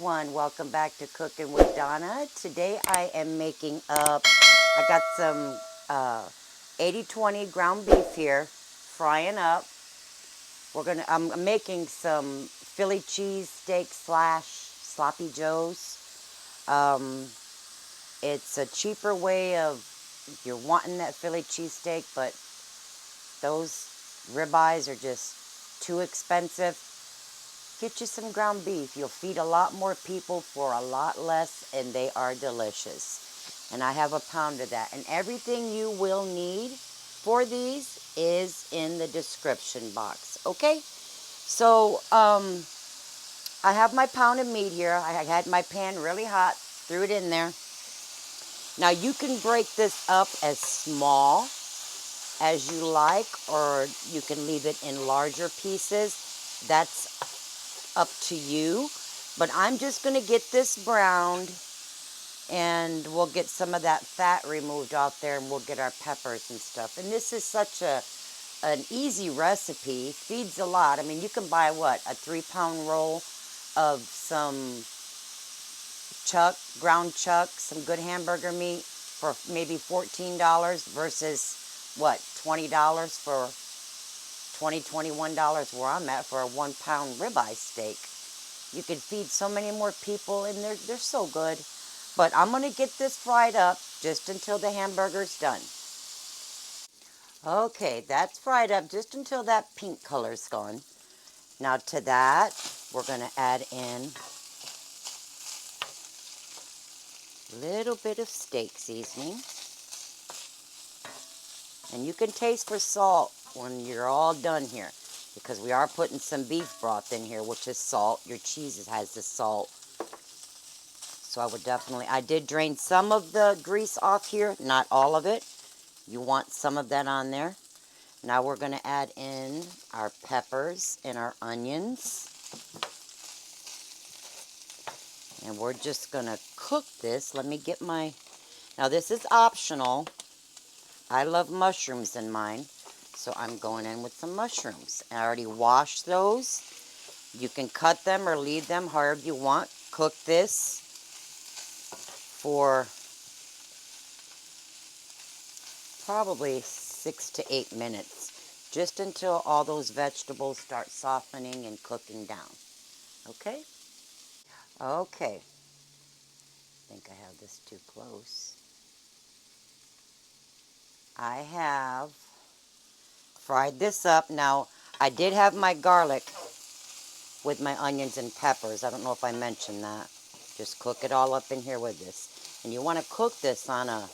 everyone, welcome back to Cooking with Donna. Today I am making up, I got some 80-20 ground beef here, frying up. I'm making some Philly cheesesteak / sloppy joes. It's a cheaper way of, if you're wanting that Philly cheesesteak, but those ribeyes are just too expensive. Get you some ground beef. You'll feed a lot more people for a lot less, and they are delicious. And I have a pound of that. And everything you will need for these is in the description box. Okay? So, I have my pound of meat here. I had my pan really hot. Threw it in there. Now, you can break this up as small as you like, or you can leave it in larger pieces. That's up to you, but I'm just going to get this browned, and we'll get some of that fat removed off there, and we'll get our peppers and stuff. And this is such an easy recipe. Feeds a lot. I mean, you can buy what, a 3-pound roll of some ground chuck, some good hamburger meat for maybe $14 versus what, $20 for $21 where I'm at for a 1-pound ribeye steak. You could feed so many more people, and they're so good. But I'm going to get this fried up just until the hamburger's done. Okay, that's fried up just until that pink color's gone. Now to that, we're going to add in a little bit of steak seasoning. And you can taste for salt when you're all done here, because we are putting some beef broth in here, which is salt. Your cheese has the salt. So I did drain some of the grease off here, not all of it. You want some of that on there. Now we're going to add in our peppers and our onions. And we're just going to cook this. Let me get now this is optional. I love mushrooms in mine, so I'm going in with some mushrooms. I already washed those. You can cut them or leave them however you want. Cook this for probably 6 to 8 minutes, just until all those vegetables start softening and cooking down. Okay? Okay. I think I have this too close. I have fried this up. Now, I did have my garlic with my onions and peppers. I don't know if I mentioned that. Just cook it all up in here with this. And you want to cook this on a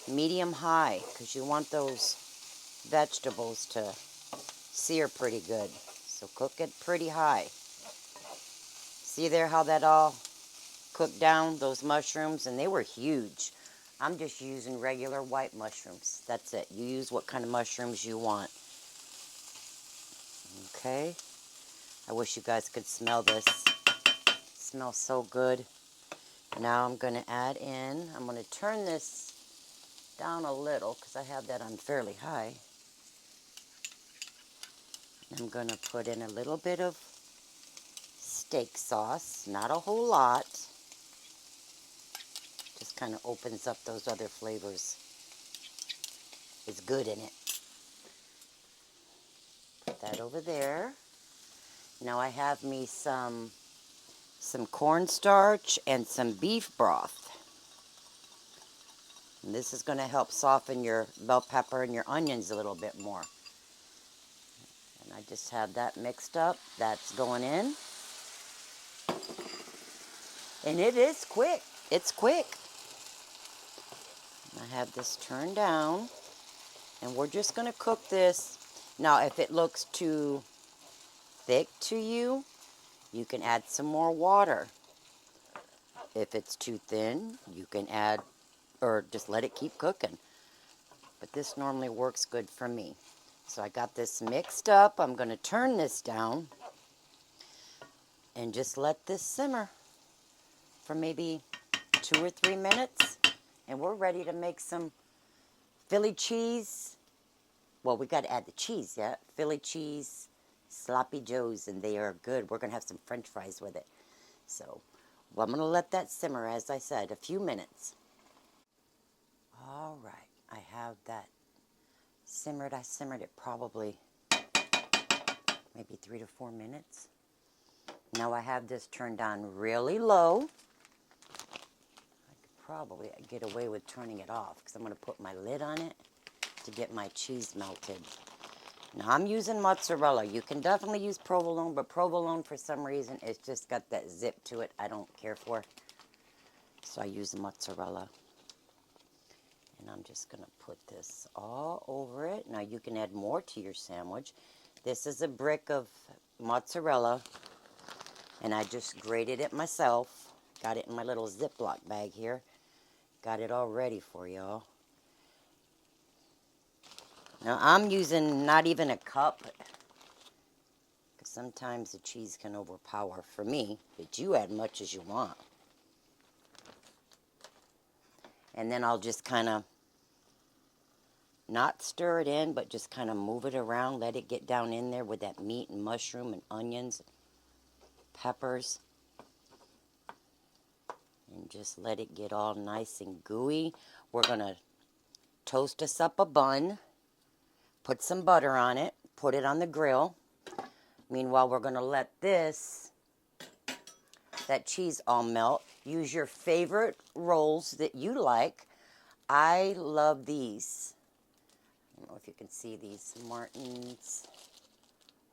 medium high, because you want those vegetables to sear pretty good. So cook it pretty high. See there how that all cooked down, those mushrooms? And they were huge. I'm just using regular white mushrooms. That's it. You use what kind of mushrooms you want. Okay. I wish you guys could smell this. It smells so good. Now I'm going to add in, I'm going to turn this down a little because I have that on fairly high. I'm going to put in a little bit of steak sauce, not a whole lot. Just kind of opens up those other flavors. It's good in it. Put that over there. Now I have me some cornstarch and some beef broth. And this is going to help soften your bell pepper and your onions a little bit more. And I just have that mixed up. That's going in. And it is quick. It's quick. I have this turned down. And we're just going to cook this. Now, if it looks too thick to you, you can add some more water. If it's too thin, you can add, or just let it keep cooking. But this normally works good for me. So I got this mixed up. I'm going to turn this down and just let this simmer for maybe 2 or 3 minutes. And we're ready to make some Philly cheese. Well, we got to add the cheese, yeah. Philly cheese sloppy joes, and they are good. We're going to have some French fries with it. So, well, I'm going to let that simmer, as I said, a few minutes. All right, I have that simmered. I simmered it probably maybe 3 to 4 minutes. Now I have this turned on really low. I could probably get away with turning it off because I'm going to put my lid on it to get my cheese melted. Now I'm using mozzarella. You can definitely use provolone, but provolone for some reason it's just got that zip to it I don't care for. So I use the mozzarella. And I'm just going to put this all over it. Now you can add more to your sandwich. This is a brick of mozzarella, and I just grated it myself. Got it in my little Ziploc bag here. Got it all ready for y'all. Now I'm using not even a cup, because sometimes the cheese can overpower for me, but you add much as you want. And then I'll just kind of not stir it in, but just kind of move it around, let it get down in there with that meat and mushroom and onions, peppers, and just let it get all nice and gooey. We're going to toast us up a bun, put some butter on it, put it on the grill. Meanwhile, we're going to let that cheese all melt. Use your favorite rolls that you like. I love these. I don't know if you can see these Martin's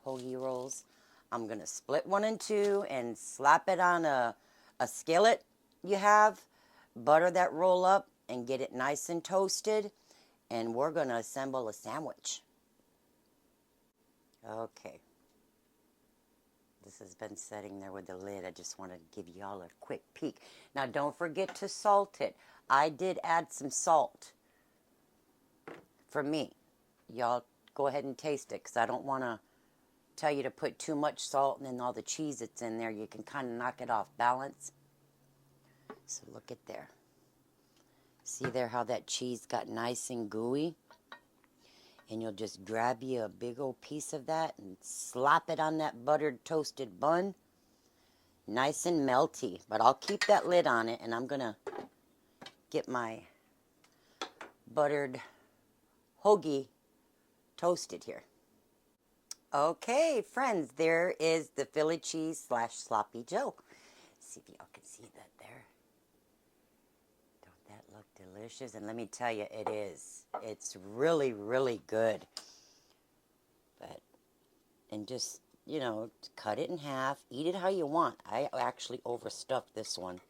hoagie rolls. I'm going to split one in two and slap it on a skillet you have. Butter that roll up and get it nice and toasted. And we're going to assemble a sandwich. Okay. This has been sitting there with the lid. I just want to give y'all a quick peek. Now don't forget to salt it. I did add some salt for me. Y'all go ahead and taste it, because I don't want to tell you to put too much salt and then all the cheese that's in there, you can kind of knock it off balance. So look at there. See there how that cheese got nice and gooey? And you'll just grab you a big old piece of that and slap it on that buttered toasted bun. Nice and melty. But I'll keep that lid on it, and I'm going to get my buttered hoagie toasted here. Okay, friends, there is the Philly cheese / sloppy Joe. See if y'all can see that there. Don't that look delicious? And let me tell you, it is. It's really, really good. And just, you know, cut it in half. Eat it how you want. I actually overstuffed this one.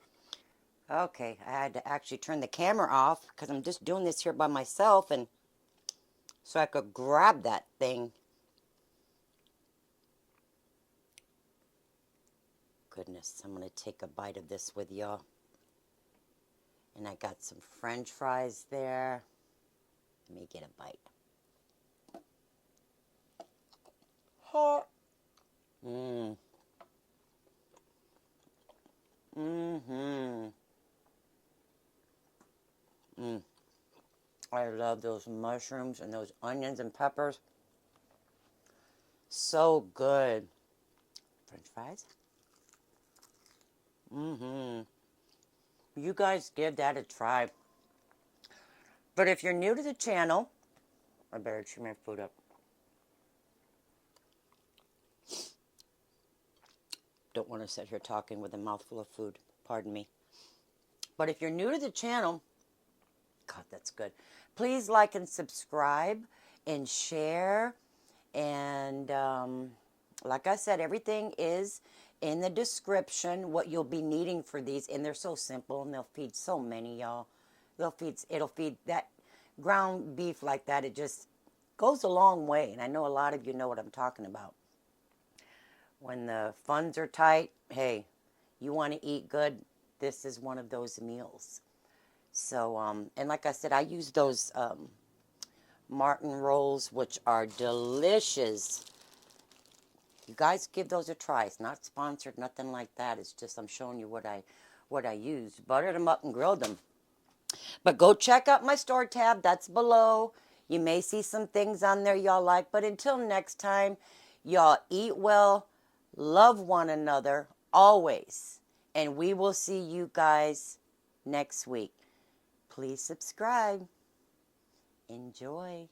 Okay, I had to actually turn the camera off because I'm just doing this here by myself, and so I could grab that thing. Goodness, I'm going to take a bite of this with y'all. And I got some French fries there. Let me get a bite. Hot. Mmm. Mm-hmm. Mmm. I love those mushrooms and those onions and peppers. So good. French fries. Mm-hmm. You guys give that a try. But if you're new to the channel, I better chew my food up. Don't want to sit here talking with a mouthful of food. Pardon me. But if you're new to the channel, God, that's good. Please like and subscribe and share. And like I said, everything is in the description, what you'll be needing for these. And they're so simple, and they'll feed so many, y'all. It'll feed that ground beef like that. It just goes a long way. And I know a lot of you know what I'm talking about. When the funds are tight, hey, you want to eat good, this is one of those meals. So, and like I said, I use those Martin rolls, which are delicious. You guys give those a try. It's not sponsored, nothing like that. It's just I'm showing you what I used. Buttered them up and grilled them. But go check out my store tab. That's below. You may see some things on there y'all like. But until next time, y'all eat well. Love one another, always. And we will see you guys next week. Please subscribe. Enjoy.